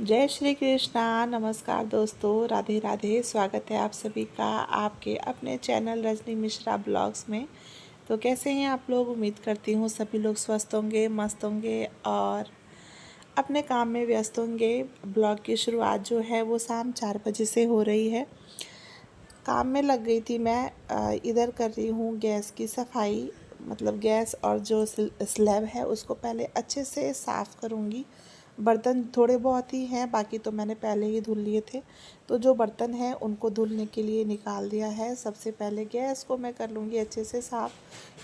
जय श्री कृष्णा। नमस्कार दोस्तों, राधे राधे। स्वागत है आप सभी का आपके अपने चैनल रजनी मिश्रा ब्लॉग्स में। तो कैसे हैं आप लोग? उम्मीद करती हूँ सभी लोग स्वस्थ होंगे, मस्त होंगे और अपने काम में व्यस्त होंगे। ब्लॉग की शुरुआत जो है वो शाम 4 बजे से हो रही है। काम में लग गई थी मैं। इधर कर रही हूँ गैस की सफाई, मतलब गैस और जो स्लैब है उसको पहले अच्छे से साफ़ करूँगी। बर्तन थोड़े बहुत ही हैं, बाकी तो मैंने पहले ही धुल लिए थे। तो जो बर्तन हैं उनको धुलने के लिए निकाल दिया है। सबसे पहले गैस को मैं कर लूँगी अच्छे से साफ़,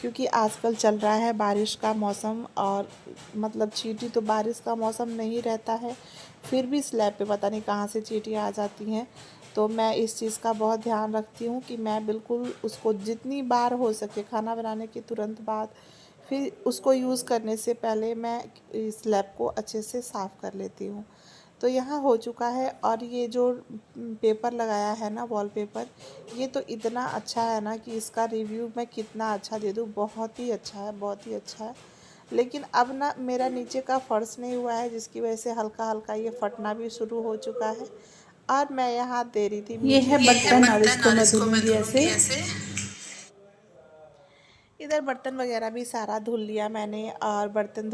क्योंकि आजकल चल रहा है बारिश का मौसम और मतलब चींटी तो बारिश का मौसम नहीं रहता है, फिर भी स्लैब पे पता नहीं कहाँ से चींटियाँ आ जाती हैं। तो मैं इस चीज़ का बहुत ध्यान रखती हूँ कि मैं बिल्कुल उसको जितनी बार हो सके खाना बनाने के तुरंत बाद, फिर उसको यूज़ करने से पहले मैं स्लैब को अच्छे से साफ़ कर लेती हूँ। तो यहाँ हो चुका है। और ये जो पेपर लगाया है ना, वॉलपेपर, ये तो इतना अच्छा है ना कि इसका रिव्यू मैं कितना अच्छा दे दूँ। बहुत ही अच्छा है, बहुत ही अच्छा है। लेकिन अब ना मेरा नीचे का फर्श नहीं हुआ है, जिसकी वजह से हल्का हल्का ये फटना भी शुरू हो चुका है। और मैं यहाँ दे रही थी ये मीठी है सी बर्तन और धूप। इसको मैं धुलूंगी ऐसे। इधर बर्तन वगैरह भी सारा धुल लिया मैंने। और बर्तन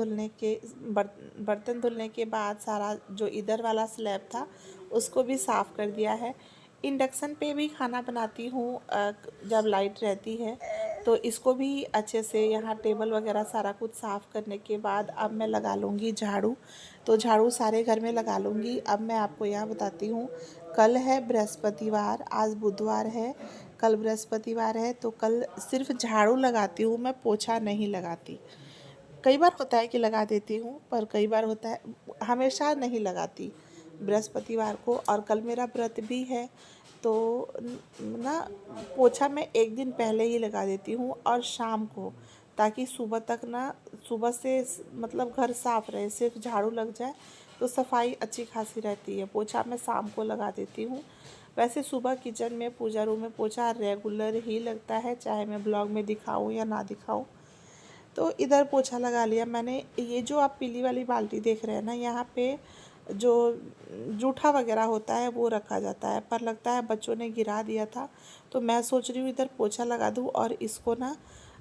धुलने के बाद सारा जो इधर वाला स्लैब था उसको भी साफ़ कर दिया है। इंडक्शन पे भी खाना बनाती हूँ जब लाइट रहती है। तो इसको भी अच्छे से यहाँ टेबल वगैरह सारा कुछ साफ़ करने के बाद अब मैं लगा लूँगी झाड़ू। तो झाड़ू सारे घर में लगा लूँगी। अब मैं आपको यहाँ बताती हूँ, कल है बृहस्पतिवार, आज बुधवार है, कल बृहस्पतिवार है। तो कल सिर्फ झाड़ू लगाती हूँ मैं, पोछा नहीं लगाती। कई बार होता है कि लगा देती हूँ, पर कई बार होता है हमेशा नहीं लगाती बृहस्पतिवार को। और कल मेरा व्रत भी है, तो ना पोछा मैं एक दिन पहले ही लगा देती हूँ और शाम को, ताकि सुबह तक ना, सुबह से मतलब घर साफ़ रहे, सिर्फ झाड़ू लग जाए तो सफाई अच्छी खासी रहती है। पोछा मैं शाम को लगा देती हूँ। वैसे सुबह किचन में, पूजा रूम में पोछा रेगुलर ही लगता है, चाहे मैं ब्लॉग में दिखाऊँ या ना दिखाऊँ। तो इधर पोछा लगा लिया मैंने। ये जो आप पीली वाली बाल्टी देख रहे हैं ना, यहाँ पे जो जूठा वगैरह होता है वो रखा जाता है, पर लगता है बच्चों ने गिरा दिया था। तो मैं सोच रही हूँ इधर पोछा लगा दूँ और इसको ना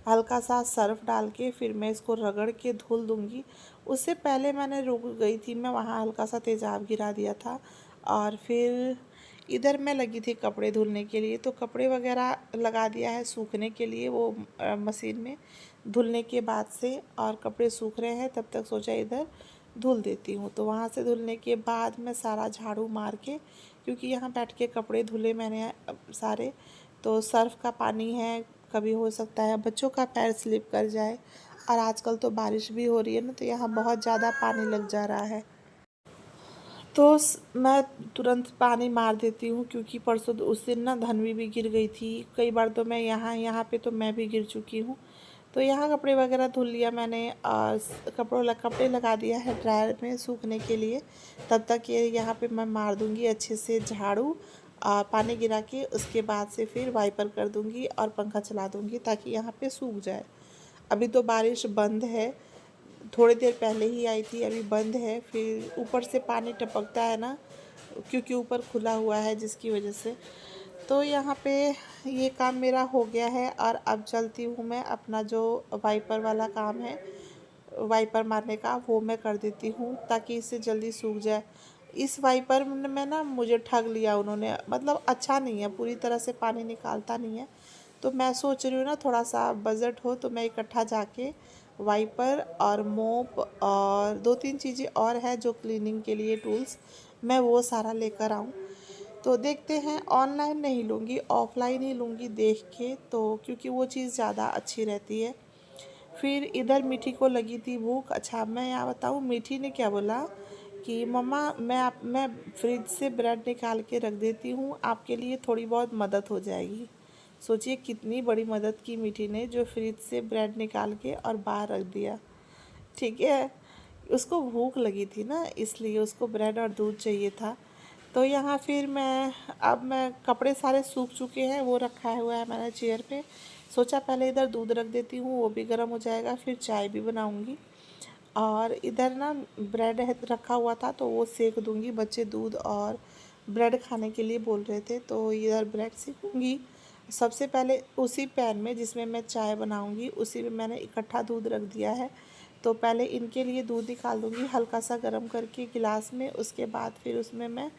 हल्का सा सर्फ डाल के फिर मैं इसको रगड़ के धुल दूँगी। उससे पहले मैंने रुक गई थी, मैं वहाँ हल्का सा तेज़ाब गिरा दिया था। और फिर इधर मैं लगी थी कपड़े धुलने के लिए, तो कपड़े वगैरह लगा दिया है सूखने के लिए वो मशीन में धुलने के बाद से। और कपड़े सूख रहे हैं तब तक सोचा इधर धुल देती हूँ। तो वहाँ से धुलने के बाद मैं सारा झाड़ू मार के, क्योंकि यहाँ बैठ के कपड़े धुले मैंने सारे, तो सर्फ़ का पानी है, कभी हो सकता है बच्चों का पैर स्लिप कर जाए। और आजकल तो बारिश भी हो रही है ना, तो यहाँ बहुत ज़्यादा पानी लग जा रहा है। तो मैं तुरंत पानी मार देती हूँ, क्योंकि परसों उस दिन ना धनवी भी गिर गई थी। कई बार तो मैं यहाँ पे तो मैं भी गिर चुकी हूँ। तो यहाँ कपड़े वगैरह धुल लिया मैंने और कपड़े लगा दिया है ड्रायर में सूखने के लिए। तब तक ये यहाँ पे मैं मार दूँगी अच्छे से झाड़ू, पानी गिरा के उसके बाद से फिर वाइपर कर दूँगी और पंखा चला दूँगी, ताकि यहाँ पे सूख जाए। अभी तो बारिश बंद है, थोड़ी देर पहले ही आई थी, अभी बंद है। फिर ऊपर से पानी टपकता है ना, क्योंकि ऊपर खुला हुआ है, जिसकी वजह से। तो यहाँ पे ये काम मेरा हो गया है। और अब चलती हूँ मैं, अपना जो वाइपर वाला काम है, वाइपर मारने का, वो मैं कर देती हूँ ताकि इससे जल्दी सूख जाए। इस वाइपर में ना मुझे ठग लिया उन्होंने, मतलब अच्छा नहीं है, पूरी तरह से पानी निकालता नहीं है। तो मैं सोच रही हूँ ना, थोड़ा सा बजट हो तो मैं इकट्ठा जाके वाइपर और मोप और 2-3 चीज़ें और है जो क्लीनिंग के लिए टूल्स, मैं वो सारा लेकर आऊँ। तो देखते हैं, ऑनलाइन नहीं लूँगी, ऑफ़लाइन ही लूँगी देख के, तो क्योंकि वो चीज़ ज़्यादा अच्छी रहती है। फिर इधर मीठी को लगी थी भूख। अच्छा, मैं यहाँ बताऊँ, मीठी ने क्या बोला कि मम्मा मैं फ्रिज से ब्रेड निकाल के रख देती हूँ, आपके लिए थोड़ी बहुत मदद हो जाएगी। सोचिए कितनी बड़ी मदद की मीठी ने, जो फ्रिज से ब्रेड निकाल के और बाहर रख दिया। ठीक है, उसको भूख लगी थी ना, इसलिए उसको ब्रेड और दूध चाहिए था। तो यहाँ फिर मैं कपड़े सारे सूख चुके हैं, वो रखा हुआ है मैंने चेयर पे। सोचा पहले इधर दूध रख देती हूँ, वो भी गर्म हो जाएगा, फिर चाय भी बनाऊँगी। और इधर ना ब्रेड रखा हुआ था तो वो सेक दूंगी। बच्चे दूध और ब्रेड खाने के लिए बोल रहे थे तो इधर ब्रेड सेकूंगी। सबसे पहले उसी पैन में जिसमें मैं चाय बनाऊंगी उसी में मैंने इकट्ठा दूध रख दिया है। तो पहले इनके लिए दूध निकाल दूंगी हल्का सा गर्म करके गिलास में। उसके बाद फिर उसमें मैं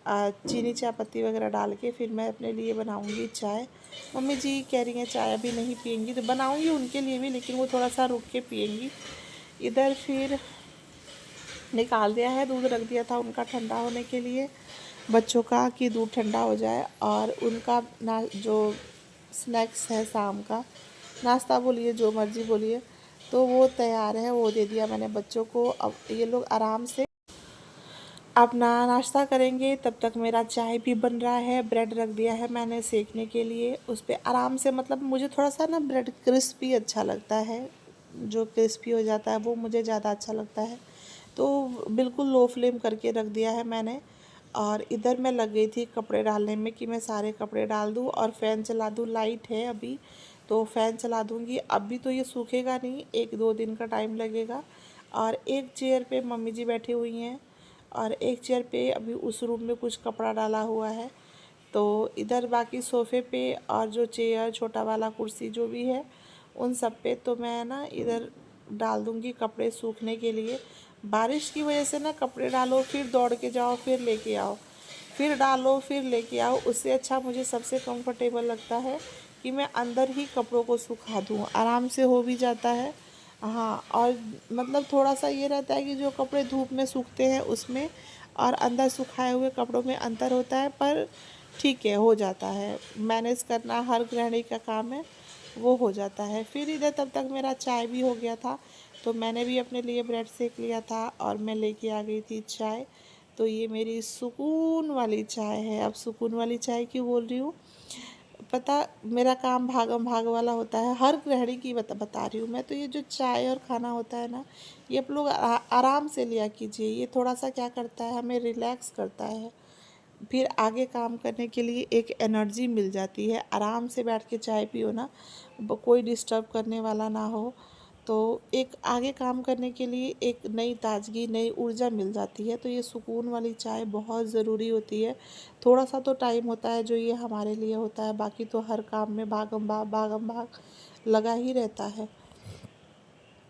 चीनी चायपत्ती वगैरह डाल के फिर मैं अपने लिए बनाऊंगी चाय। मम्मी जी कह रही हैं चाय अभी नहीं पियेंगी तो बनाऊंगी उनके लिए भी, लेकिन वो थोड़ा सा रुक के पियेंगी। इधर फिर निकाल दिया है, दूध रख दिया था उनका ठंडा होने के लिए, बच्चों का कि दूध ठंडा हो जाए। और उनका ना जो स्नैक्स है शाम का, नाश्ता बोलिए जो मर्ज़ी बोलिए, तो वो तैयार है, वो दे दिया मैंने बच्चों को। अब ये लोग आराम से अपना नाश्ता करेंगे, तब तक मेरा चाय भी बन रहा है। ब्रेड रख दिया है मैंने सेकने के लिए, उस पर आराम से, मतलब मुझे थोड़ा सा ना ब्रेड क्रिस्पी अच्छा लगता है, जो क्रिस्पी हो जाता है वो मुझे ज़्यादा अच्छा लगता है। तो बिल्कुल लो फ्लेम करके रख दिया है मैंने। और इधर मैं लग गई थी कपड़े डालने में कि मैं सारे कपड़े डाल दूँ और फ़ैन चला दूँ। लाइट है अभी तो फ़ैन चला दूँगी। अभी तो ये सूखेगा नहीं, 1-2 दिन का टाइम लगेगा। और एक चेयर पे मम्मी जी बैठी हुई हैं और एक चेयर पे अभी उस रूम में कुछ कपड़ा डाला हुआ है। तो इधर बाकी सोफ़े पे और जो चेयर छोटा वाला कुर्सी जो भी है उन सब पे तो मैं ना इधर डाल दूँगी कपड़े सूखने के लिए। बारिश की वजह से ना कपड़े डालो फिर दौड़ के जाओ फिर लेके आओ, फिर डालो फिर लेके आओ, उससे अच्छा मुझे सबसे कंफर्टेबल लगता है कि मैं अंदर ही कपड़ों को सुखा दूँ, आराम से हो भी जाता है। हाँ, और मतलब थोड़ा सा ये रहता है कि जो कपड़े धूप में सूखते हैं उसमें और अंदर सुखाए हुए कपड़ों में अंतर होता है, पर ठीक है हो जाता है, मैनेज करना हर गृहिणी का काम है, वो हो जाता है। फिर इधर तब तक मेरा चाय भी हो गया था तो मैंने भी अपने लिए ब्रेड सेक लिया था और मैं लेके आ गई थी चाय। तो ये मेरी सुकून वाली चाय है। अब सुकून वाली चाय क्यों बोल रही हूँ, पता मेरा काम भागम भाग वाला होता है, हर गृहिणी की बता रही हूँ मैं। तो ये जो चाय और खाना होता है ना, ये आप लोग आराम से लिया कीजिए। ये थोड़ा सा क्या करता है, हमें रिलैक्स करता है, फिर आगे काम करने के लिए एक एनर्जी मिल जाती है। आराम से बैठ के चाय पियो ना, कोई डिस्टर्ब करने वाला ना हो, तो एक आगे काम करने के लिए एक नई ताजगी नई ऊर्जा मिल जाती है। तो ये सुकून वाली चाय बहुत ज़रूरी होती है। थोड़ा सा तो टाइम होता है जो ये हमारे लिए होता है, बाकी तो हर काम में भागम भाग लगा ही रहता है।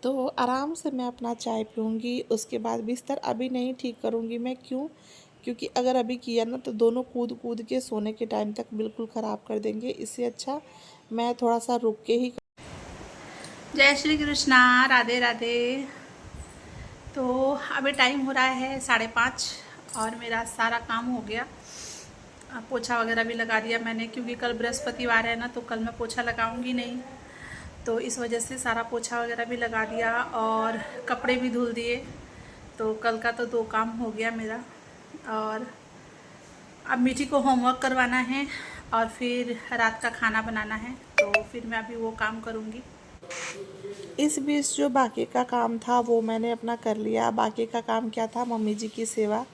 तो आराम से मैं अपना चाय पीऊँगी, उसके बाद बिस्तर अभी नहीं ठीक करूँगी मैं, क्यों, क्योंकि अगर अभी किया ना तो दोनों कूद कूद के सोने के टाइम तक बिल्कुल ख़राब कर देंगे। इससे अच्छा मैं थोड़ा सा रुक के ही। जय श्री कृष्णा, राधे राधे। तो अभी टाइम हो रहा है 5:30 और मेरा सारा काम हो गया। पोछा वगैरह भी लगा दिया मैंने, क्योंकि कल बृहस्पतिवार है ना, तो कल मैं पोछा लगाऊंगी नहीं, तो इस वजह से सारा पोछा वगैरह भी लगा दिया और कपड़े भी धुल दिए। तो कल का तो 2 काम हो गया मेरा। और अब मीठी को होमवर्क करवाना है और फिर रात का खाना बनाना है, तो फिर मैं अभी वो काम करूँगी। इस बीच जो बाकी का काम था वो मैंने अपना कर लिया। बाकी का काम क्या था, मम्मी जी की सेवा,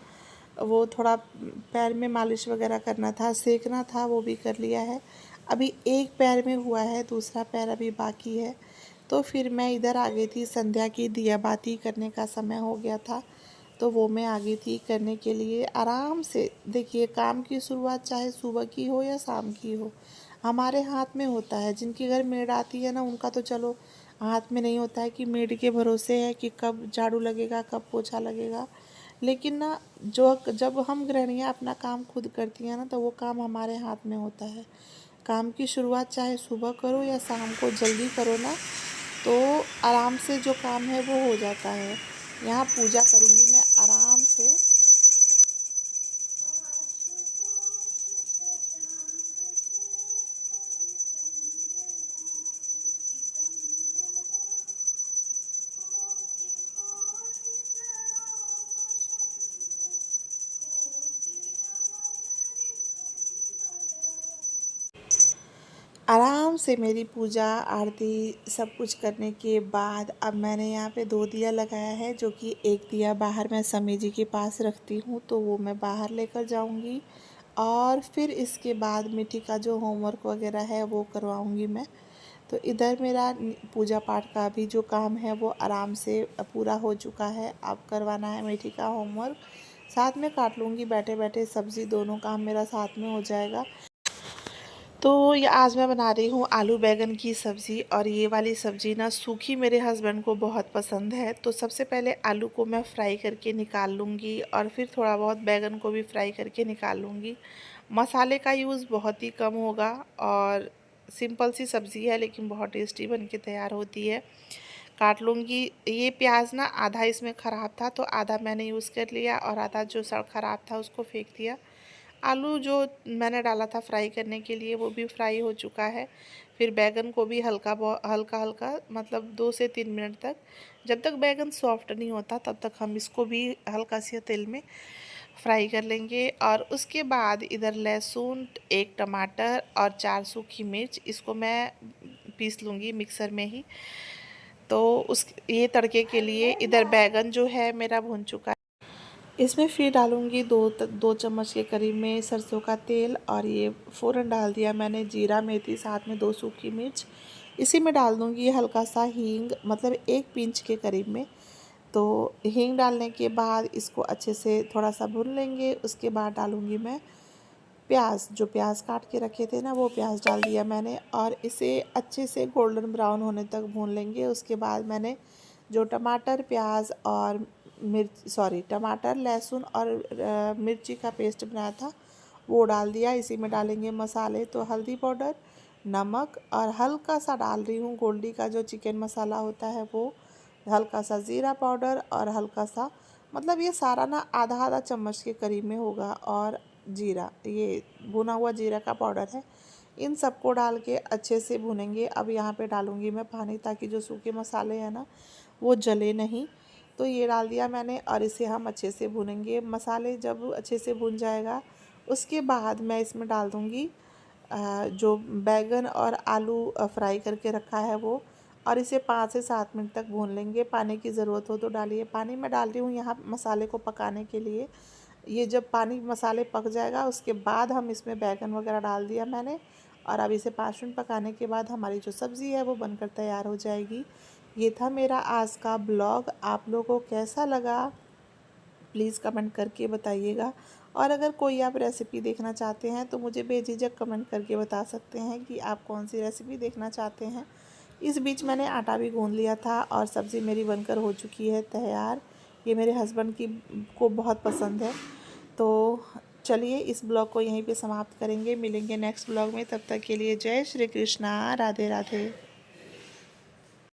वो थोड़ा पैर में मालिश वगैरह करना था, सेकना था, वो भी कर लिया है। अभी एक पैर में हुआ है, दूसरा पैर अभी बाकी है। तो फिर मैं इधर आ गई थी, संध्या की दिया बाती करने का समय हो गया था तो वो मैं आ गई थी करने के लिए। आराम से देखिए, काम की शुरुआत चाहे सुबह की हो या शाम की हो, हमारे हाथ में होता है। जिनके घर मेड आती है ना, उनका तो चलो हाथ में नहीं होता है कि मेड के भरोसे है कि कब झाड़ू लगेगा कब पोछा लगेगा, लेकिन ना जो जब हम गृहिणियाँ अपना काम खुद करती हैं ना, तो वो काम हमारे हाथ में होता है। काम की शुरुआत चाहे सुबह करो या शाम को जल्दी करो ना, तो आराम से जो काम है वो हो जाता है। यहाँ पूजा करूँगी मैं आराम से। आराम से मेरी पूजा आरती सब कुछ करने के बाद अब मैंने यहाँ पे 2 दिया लगाया है, जो कि एक दिया बाहर मैं समी जी के पास रखती हूँ, तो वो मैं बाहर लेकर जाऊँगी। और फिर इसके बाद मिठी का जो होमवर्क वगैरह है वो करवाऊँगी मैं। तो इधर मेरा पूजा पाठ का भी जो काम है वो आराम से पूरा हो चुका है। अब करवाना है मीठी का होमवर्क, साथ में काट लूँगी बैठे बैठे सब्ज़ी, दोनों काम मेरा साथ में हो जाएगा। तो ये आज मैं बना रही हूँ आलू बैंगन की सब्ज़ी, और ये वाली सब्ज़ी ना सूखी मेरे हस्बैंड को बहुत पसंद है। तो सबसे पहले आलू को मैं फ्राई करके निकाल लूँगी और फिर थोड़ा बहुत बैंगन को भी फ्राई करके निकाल लूँगी। मसाले का यूज़ बहुत ही कम होगा और सिंपल सी सब्ज़ी है लेकिन बहुत टेस्टी बन के तैयार होती है। काट लूँगी। ये प्याज ना आधा इसमें ख़राब था तो आधा मैंने यूज़ कर लिया और आधा जो ख़राब था उसको फेंक दिया। आलू जो मैंने डाला था फ्राई करने के लिए वो भी फ्राई हो चुका है। फिर बैंगन को भी हल्का हल्का मतलब 2 से 3 मिनट तक, जब तक बैंगन सॉफ्ट नहीं होता तब तक हम इसको भी हल्का से तेल में फ्राई कर लेंगे। और उसके बाद इधर लहसुन, 1 टमाटर और 4 सूखी मिर्च, इसको मैं पीस लूँगी मिक्सर में ही। तो ये तड़के के लिए इधर बैंगन जो है मेरा भुन चुका है। इसमें फिर डालूँगी 2 चम्मच के करीब में सरसों का तेल, और ये फ़ौरन डाल दिया मैंने जीरा मेथी, साथ में 2 सूखी मिर्च। इसी में डाल दूँगी हल्का सा हींग, मतलब 1 पिंच के करीब में। तो हींग डालने के बाद इसको अच्छे से थोड़ा सा भून लेंगे। उसके बाद डालूँगी मैं प्याज, जो प्याज काट के रखे थे ना वो प्याज डाल दिया मैंने, और इसे अच्छे से गोल्डन ब्राउन होने तक भून लेंगे। उसके बाद मैंने जो टमाटर, प्याज और टमाटर, लहसुन और मिर्ची का पेस्ट बनाया था वो डाल दिया। इसी में डालेंगे मसाले, तो हल्दी पाउडर, नमक, और हल्का सा डाल रही हूँ गोल्डी का जो चिकन मसाला होता है वो, हल्का सा ज़ीरा पाउडर, और हल्का सा, मतलब ये सारा ना आधा आधा चम्मच के करीब में होगा, और जीरा, ये भुना हुआ जीरा का पाउडर है। इन सबको डाल के अच्छे से भुनेंगे। अब यहाँ पे डालूँगी मैं पानी, ताकि जो सूखे मसाले हैं ना वो जले नहीं। तो ये डाल दिया मैंने और इसे हम अच्छे से भूनेंगे। मसाले जब अच्छे से भुन जाएगा उसके बाद मैं इसमें डाल दूँगी जो बैंगन और आलू फ्राई करके रखा है वो, और इसे 5 से 7 मिनट तक भून लेंगे। पानी की ज़रूरत हो तो डालिए। पानी मैं डाल रही हूँ यहाँ मसाले को पकाने के लिए। ये जब पानी मसाले पक जाएगा उसके बाद हम इसमें बैंगन वगैरह डाल दिया मैंने, और अब इसे 5 मिनट पकाने के बाद हमारी जो सब्ज़ी है वो बनकर तैयार हो जाएगी। ये था मेरा आज का ब्लॉग। आप लोगों को कैसा लगा प्लीज़ कमेंट करके बताइएगा, और अगर कोई आप रेसिपी देखना चाहते हैं तो मुझे बेझिझक कमेंट करके बता सकते हैं कि आप कौन सी रेसिपी देखना चाहते हैं। इस बीच मैंने आटा भी गूँध लिया था और सब्ज़ी मेरी बनकर हो चुकी है तैयार। ये मेरे हस्बैंड को बहुत पसंद है। तो चलिए इस ब्लॉग को यहीं पे समाप्त करेंगे। मिलेंगे नेक्स्ट ब्लॉग में, तब तक के लिए जय श्री कृष्णा, राधे राधे।